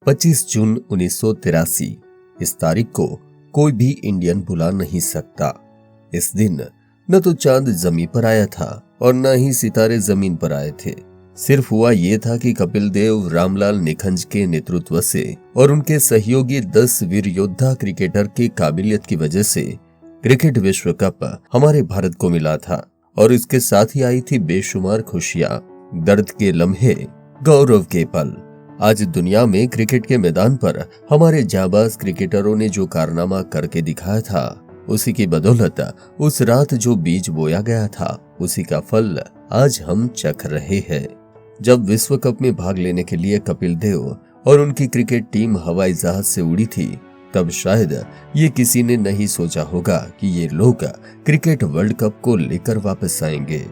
25 जून 1983। इस तारीख को कोई भी इंडियन भुला नहीं सकता। इस दिन न तो चांद जमीन पर आया था और न ही सितारे जमीन पर आए थे। सिर्फ हुआ ये था कि कपिल देव, रामलाल निखंज के नेतृत्व से और उनके सहयोगी 10 वीर योद्धा क्रिकेटर की काबिलियत की वजह से क्रिकेट विश्व कप हमारे भारत को मिला था और इसके साथ ही आई थी बेशुमार खुशियां, दर्द के लम्हे, गौरव के पल। आज दुनिया में क्रिकेट के मैदान पर हमारे जाबाज क्रिकेटरों ने जो कारनामा करके दिखाया था, उसी की बदौलत उस रात जो बीज बोया गया था, उसी का फल आज हम चख रहे हैं। जब विश्व कप में भाग लेने के लिए कपिल देव और उनकी क्रिकेट टीम हवाई जहाज से उड़ी थी, तब शायद ये किसी ने नहीं सोचा होगा कि ये लोग क्रिकेट वर्ल्ड कप को लेकर वापस आएंगे।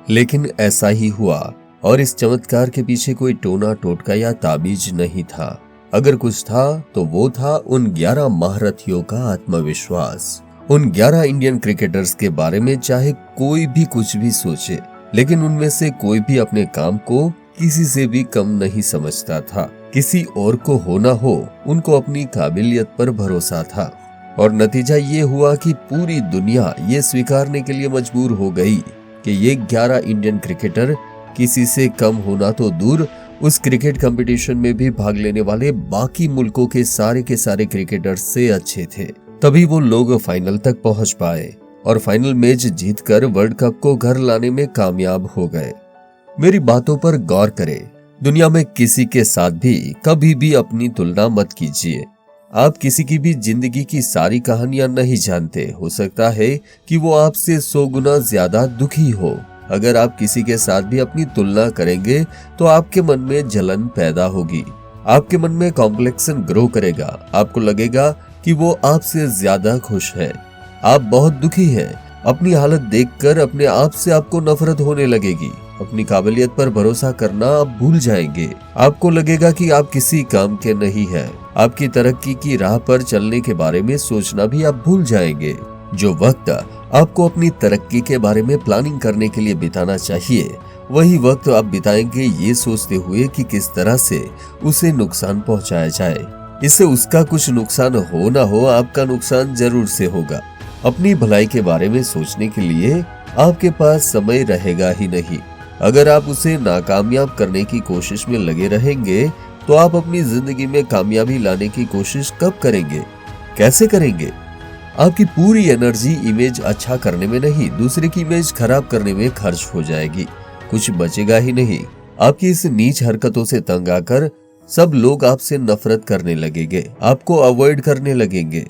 लेकिन ऐसा ही हुआ और इस चमत्कार के पीछे कोई टोना टोटका या ताबीज नहीं था। अगर कुछ था तो वो था उन 11 महारथियों का आत्मविश्वास। उन 11 इंडियन क्रिकेटर्स के बारे में चाहे कोई भी कुछ भी सोचे, लेकिन उनमें से कोई भी अपने काम को किसी से भी कम नहीं समझता था। किसी और को हो ना हो, उनको अपनी काबिलियत पर भरोसा था और नतीजा ये हुआ कि पूरी दुनिया ये स्वीकारने के लिए मजबूर हो गई कि ये 11 इंडियन क्रिकेटर किसी से कम होना तो दूर, उस क्रिकेट कंपटीशन में भी भाग लेने वाले बाकी मुल्कों के सारे क्रिकेटर्स से अच्छे थे। तभी वो लोग फाइनल तक पहुंच पाए और फाइनल मैच जीतकर वर्ल्ड कप को घर लाने में कामयाब हो गए। मेरी बातों पर गौर करें। दुनिया में किसी के साथ भी कभी भी अपनी तुलना मत कीजिए। आप किसी की भी जिंदगी की सारी कहानियां नहीं जानते। हो सकता है कि वो आपसे 100 गुना ज्यादा दुखी हो। अगर आप किसी के साथ भी अपनी तुलना करेंगे तो आपके मन में जलन पैदा होगी, आपके मन में कॉम्प्लेक्सन ग्रो करेगा। आपको लगेगा कि वो आपसे ज्यादा खुश है, आप बहुत दुखी हैं। अपनी हालत देखकर अपने आप से आपको नफरत होने लगेगी। अपनी काबिलियत पर भरोसा करना आप भूल जाएंगे। आपको लगेगा कि आप किसी काम के नहीं हैं। आपकी तरक्की की राह पर चलने के बारे में सोचना भी आप भूल जाएंगे। जो वक्त आपको अपनी तरक्की के बारे में प्लानिंग करने के लिए बिताना चाहिए, वही वक्त आप बिताएंगे ये सोचते हुए कि किस तरह से उसे नुकसान पहुंचाया जाए। इससे उसका कुछ नुकसान हो ना हो, आपका नुकसान जरूर से होगा। अपनी भलाई के बारे में सोचने के लिए आपके पास समय रहेगा ही नहीं। अगर आप उसे नाकामयाब करने की कोशिश में लगे रहेंगे तो आप अपनी जिंदगी में कामयाबी लाने की कोशिश कब करेंगे, कैसे करेंगे? आपकी पूरी एनर्जी इमेज अच्छा करने में नहीं, दूसरे की इमेज खराब करने में खर्च हो जाएगी। कुछ बचेगा ही नहीं। आपकी इस नीच हरकतों से तंग आकर सब लोग आपसे नफरत करने लगेंगे, आपको अवॉइड करने लगेंगे।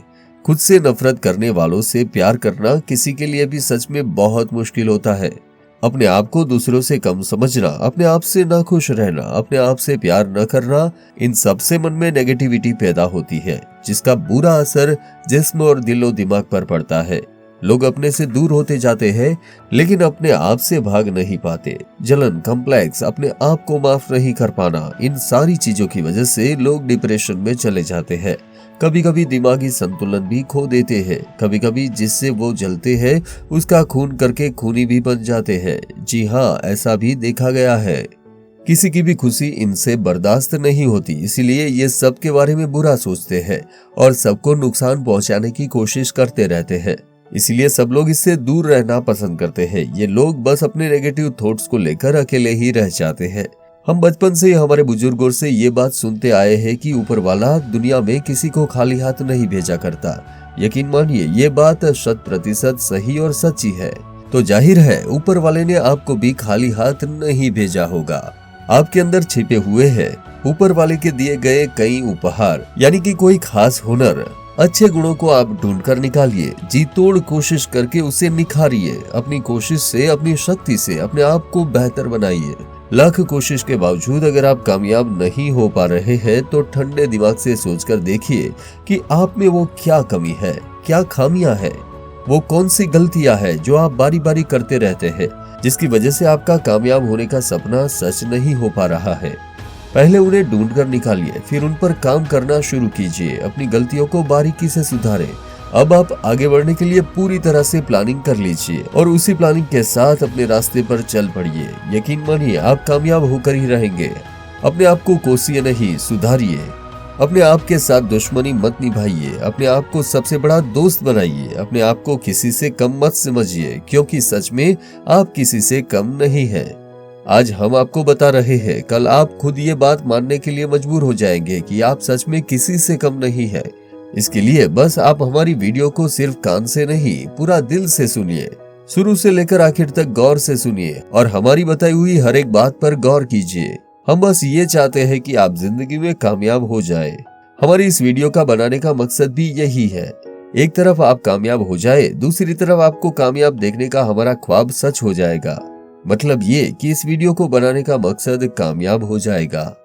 खुद से नफरत करने वालों से प्यार करना किसी के लिए भी सच में बहुत मुश्किल होता है। अपने आप को दूसरों से कम समझना, अपने आप से नाखुश रहना, अपने आप से प्यार न करना, इन सब से मन में नेगेटिविटी पैदा होती है, जिसका बुरा असर जिस्म और दिलो दिमाग पर पड़ता है। लोग अपने से दूर होते जाते हैं, लेकिन अपने आप से भाग नहीं पाते। जलन, कॉम्प्लेक्स, अपने आप को माफ नहीं कर पाना, इन सारी चीजों की वजह से लोग डिप्रेशन में चले जाते हैं। कभी कभी दिमागी संतुलन भी खो देते हैं। कभी कभी जिससे वो जलते हैं उसका खून करके खूनी भी बन जाते हैं। जी हाँ, ऐसा भी देखा गया है। किसी की भी खुशी इनसे बर्दाश्त नहीं होती, इसीलिए ये सब के बारे में बुरा सोचते हैं और सबको नुकसान पहुंचाने की कोशिश करते रहते हैं। इसीलिए सब लोग इससे दूर रहना पसंद करते हैं। ये लोग बस अपने नेगेटिव थॉट्स को लेकर अकेले ही रह जाते हैं। हम बचपन से हमारे बुजुर्गों से ये बात सुनते आए हैं कि ऊपर वाला दुनिया में किसी को खाली हाथ नहीं भेजा करता। यकीन मानिए, ये बात 100% सही और सच्ची है। तो जाहिर है ऊपर वाले ने आपको भी खाली हाथ नहीं भेजा होगा। आपके अंदर छिपे हुए हैं ऊपर वाले के दिए गए कई उपहार, यानी कि कोई खास हुनर, अच्छे गुणों को आप ढूंढकर निकालिए। जी तोड़ कोशिश करके उसे निखारिए। अपनी कोशिश से, अपनी शक्ति से अपने आप को बेहतर बनाइए। लाख कोशिश के बावजूद अगर आप कामयाब नहीं हो पा रहे हैं तो ठंडे दिमाग से सोचकर देखिए कि आप में वो क्या कमी है, क्या खामियां है, वो कौन सी गलतियां हैं जो आप बारी बारी करते रहते हैं, जिसकी वजह से आपका कामयाब होने का सपना सच नहीं हो पा रहा है। पहले उन्हें ढूंढकर निकालिए, फिर उन पर काम करना शुरू कीजिए। अपनी गलतियों को बारीकी से सुधारें। अब आप आगे बढ़ने के लिए पूरी तरह से प्लानिंग कर लीजिए और उसी प्लानिंग के साथ अपने रास्ते पर चल पड़िए। यकीन मानिए, आप कामयाब होकर ही रहेंगे। अपने आप को कोसिए नहीं, सुधारिए। अपने आप के साथ दुश्मनी मत निभाइए, अपने आप को सबसे बड़ा दोस्त बनाइए, अपने आप को किसी से कम मत समझिए, क्योंकि सच में आप किसी से कम नहीं हैं। आज हम आपको बता रहे हैं, कल आप खुद ये बात मानने के लिए मजबूर हो जाएंगे कि आप सच में किसी से कम नहीं हैं। इसके लिए बस आप हमारी वीडियो को सिर्फ कान से नहीं, पूरा दिल से सुनिए, शुरू से लेकर आखिर तक गौर से सुनिए और हमारी बताई हुई हर एक बात पर गौर कीजिए। हम बस ये चाहते हैं कि आप जिंदगी में कामयाब हो जाए। हमारी इस वीडियो का बनाने का मकसद भी यही है। एक तरफ आप कामयाब हो जाए, दूसरी तरफ आपको कामयाब देखने का हमारा ख्वाब सच हो जाएगा। मतलब ये कि इस वीडियो को बनाने का मकसद कामयाब हो जाएगा।